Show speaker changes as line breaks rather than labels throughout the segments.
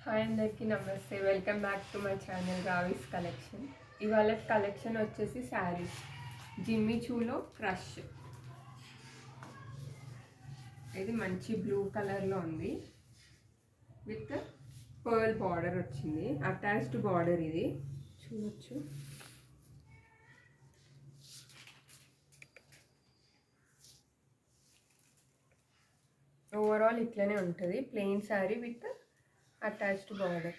Hi అందరికీ నమస్తే. Welcome back to my channel Raavi's collection. ఇవాళ కలెక్షన్ వచ్చేసి శారీస్ జిమ్మి చూలో క్రష్. ఇది మంచి బ్లూ కలర్లో ఉంది విత్ పర్ల్ బార్డర్ వచ్చింది. అటాచ్డ్ బార్డర్ ఇది చూడొచ్చు. ఓవరాల్ ఇట్లనే ఉంటుంది, plain sari with attached border.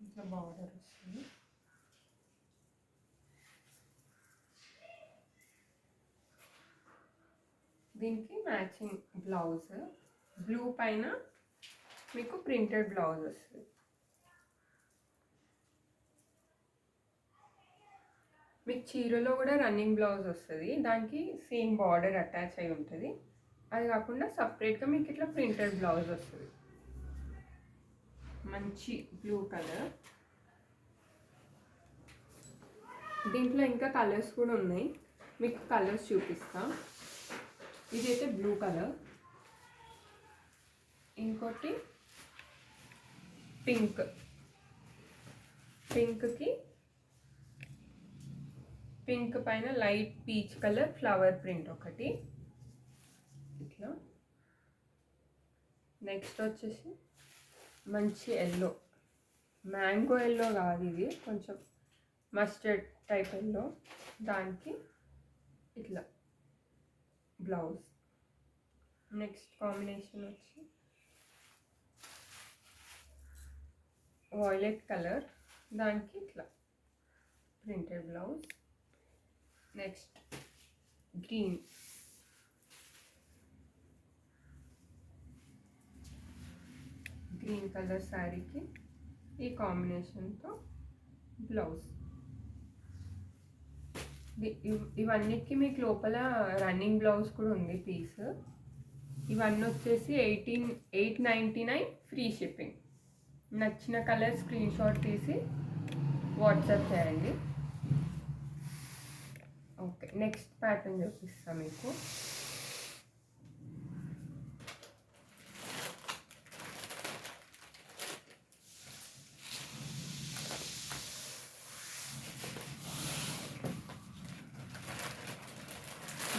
ఇట్లా బార్డర్ వస్తుంది. దీనికి మ్యాచింగ్ బ్లౌజ్, బ్లూ పైన మీకు ప్రింటెడ్ బ్లౌజ్ వస్తుంది. మీకు చీరలో కూడా రన్నింగ్ బ్లౌజ్ వస్తుంది, దానికి సేమ్ బార్డర్ అటాచ్ అయి ఉంటుంది. అది కాకుండా సపరేట్గా మీకు ఇట్లా ప్రింటెడ్ బ్లౌజ్ వస్తుంది. మంచి బ్లూ కలర్. దీంట్లో ఇంకా కలర్స్ కూడా ఉన్నాయి, మీకు కలర్స్ చూపిస్తా. ఇదైతే బ్లూ కలర్, ఇంకోటి పింక్. పింక్ పైన light peach colour flower print ఒకటి ఇట్లా. నెక్స్ట్ వచ్చేసి మంచి ఎల్లో, మ్యాంగో ఎల్లో కాదు ఇది, కొంచెం మస్టర్డ్ టైప్ ఎల్లో. దానికి ఇట్లా బ్లౌజ్. నెక్స్ట్ కాంబినేషన్ వచ్చి వాయిలెట్ కలర్, దానికి ఇట్లా printed blouse. Next green, green colour శారీకి ఈ కాంబినేషన్తో బ్లౌజ్. ఇవన్నిటికి మీకు లోపల రన్నింగ్ బ్లౌజ్ కూడా ఉంది పీస్. ఇవన్నీ వచ్చేసి 899 ఫ్రీ షిప్పింగ్. నచ్చిన కలర్ స్క్రీన్ షాట్ తీసి వాట్సాప్ చేయండి. ఓకే, నెక్స్ట్ ప్యాటర్న్ చూపిస్తాను మీకు.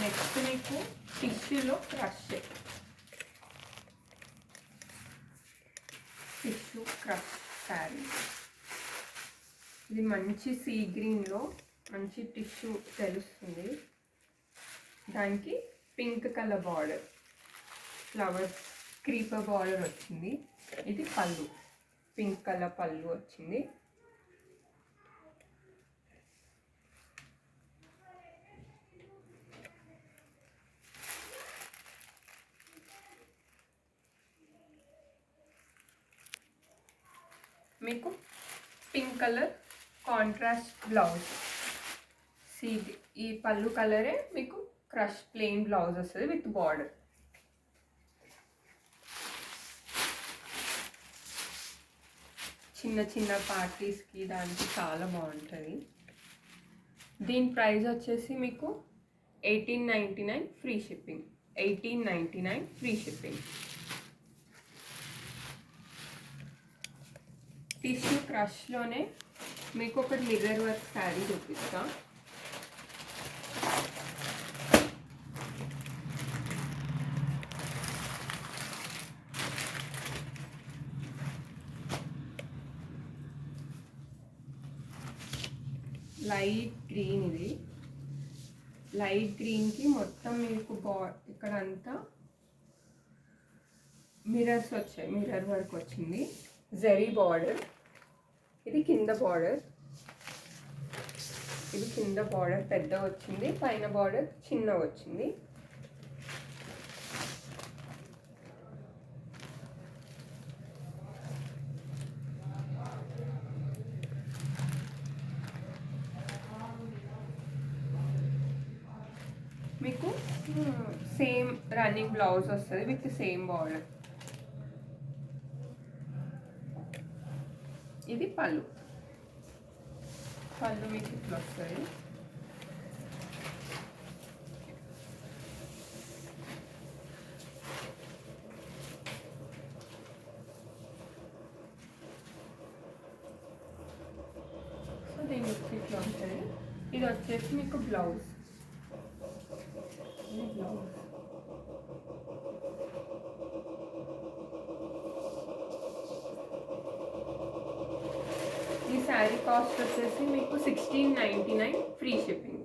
నెక్స్ట్ మీకు టిష్యూలో క్రష్, టిష్యూ క్రష్ శారీ. ఇది మంచి సీ గ్రీన్లో మంచి టిష్యూ తెలుస్తుంది. దానికి pink colour border, flowers creeper border వచ్చింది. ఇది పళ్ళు, పింక్ కలర్ పళ్ళు వచ్చింది. మీకు పింక్ కలర్ కాంట్రాస్ట్ బ్లౌజ్. ఈ పళ్ళు కలరే మీకు క్రష్ ప్లెయిన్ బ్లౌజ్ వస్తుంది విత్ బార్డర్. చిన్న చిన్న పార్టీస్కి దానికి చాలా బాగుంటుంది. దీని ప్రైస్ వచ్చేసి మీకు 1899 free shipping. 1899 free shipping. Tissue క్రష్లోనే మీకు ఒకటి మిర్రర్ వర్క్ శారీ చూపిస్తా. Light green. ఇది లైట్ గ్రీన్కి మొత్తం మీకు ఇక్కడ అంతా మిర్రర్స్ వచ్చాయి, మిర్రర్ వర్క్ వచ్చింది. జరీ బార్డర్, ఇది కింద బార్డర్. ఇది కింద బార్డర్ పెద్ద వచ్చింది, పైన బార్డర్ చిన్న వచ్చింది. మీకు సేమ్ రన్నింగ్ బ్లౌజ్ వస్తుంది విత్ సేమ్ బార్డర్. ఇది పళ్ళు, మీకు ఇట్లా వస్తుంది. ఇది వచ్చేసి మీకు బ్లౌజ్. ఈ శారీ కాస్ట్ వచ్చేసి మీకు 1699 free shipping.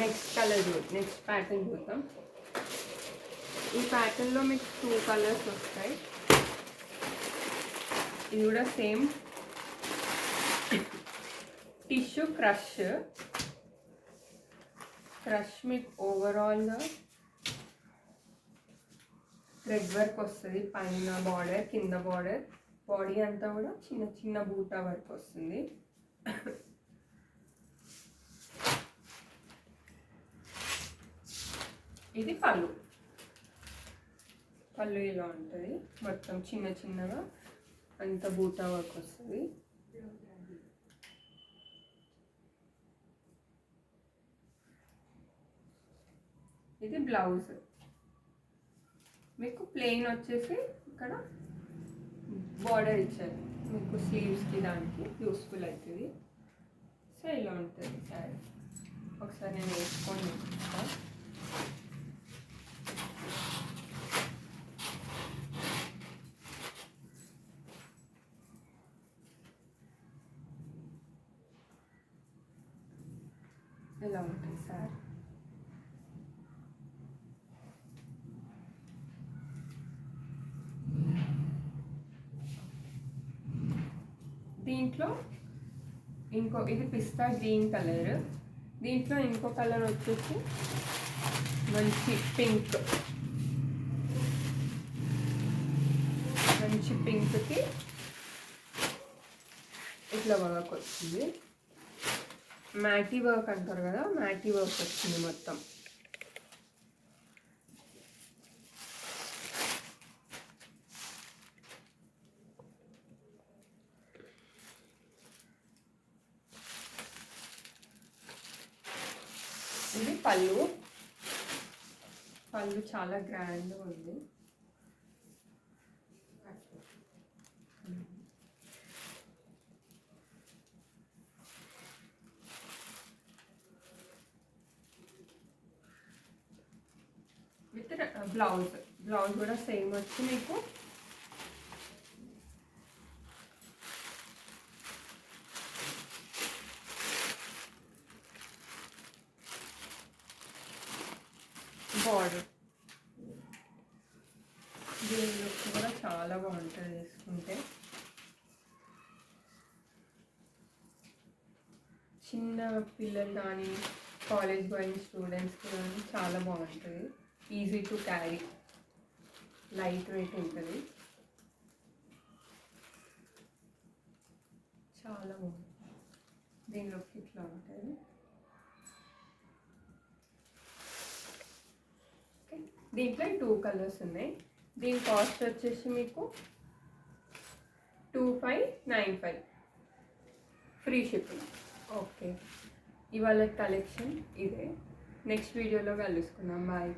Next colour, next pattern చూద్దాం. ఈ ప్యాటర్న్లో మీకు 2 కలర్స్ వస్తాయి. ఇది కూడా సేమ్ టిష్యూ క్రష్ మీకు ఓవరాల్గా థ్రెడ్ వర్క్ వస్తుంది. పైన బార్డర్, కింద బార్డర్, బాడీ అంతా కూడా చిన్న చిన్న బూటా వర్క్ వస్తుంది. ఇది పళ్ళు ఇలా ఉంటుంది. మొత్తం చిన్న చిన్నగా అంత బూటా వర్క్ వస్తుంది. ఇది బ్లౌజ్. మీకు ప్లెయిన్ వచ్చేసి ఇక్కడ బార్డర్ ఇచ్చారు. మీకు స్లీవ్స్కి దానికి యూస్ఫుల్ అవుతుంది. సో ఇలా ఉంటుంది శారీ. ఒకసారి నేను వేసుకొని చూపిస్తాను. ఇలా ఉంటుంది సార్. దీంట్లో ఇది పిస్తా గ్రీన్ కలర్. దీంట్లో ఇంకో కలర్ వచ్చేసి మంచి పింక్కి ఇట్లా వర్క్ వచ్చింది. మ్యాటీ వర్క్ అంటారు కదా, మ్యాటీ వర్క్ వచ్చింది మొత్తం. ఇది పళ్ళు చాలా గ్రాండ్గా ఉంది. విత్ బ్లౌజ్ కూడా సేమ్ వచ్చి మీకు బార్డర్. దీని లుక్ కూడా చాలా బాగుంటుంది వేసుకుంటే. చిన్న పిల్లలు కానీ కాలేజ్ గోయింగ్ స్టూడెంట్స్కి కానీ చాలా బాగుంటుంది. Easy to carry, light weight ఉంటుంది. చాలా బాగుంటుంది. దీని లుక్ ఇట్లా ఉంటుంది. దీంట్లో 2 కలర్స్ ఉన్నాయి. దీని కాస్ట్ వచ్చేసి మీకు 2595 ఫ్రీ షిప్పింగ్. ఓకే, ఇవాళ కలెక్షన్ ఇదే. నెక్స్ట్ వీడియోలో కలుసుకుందాం. బాయ్.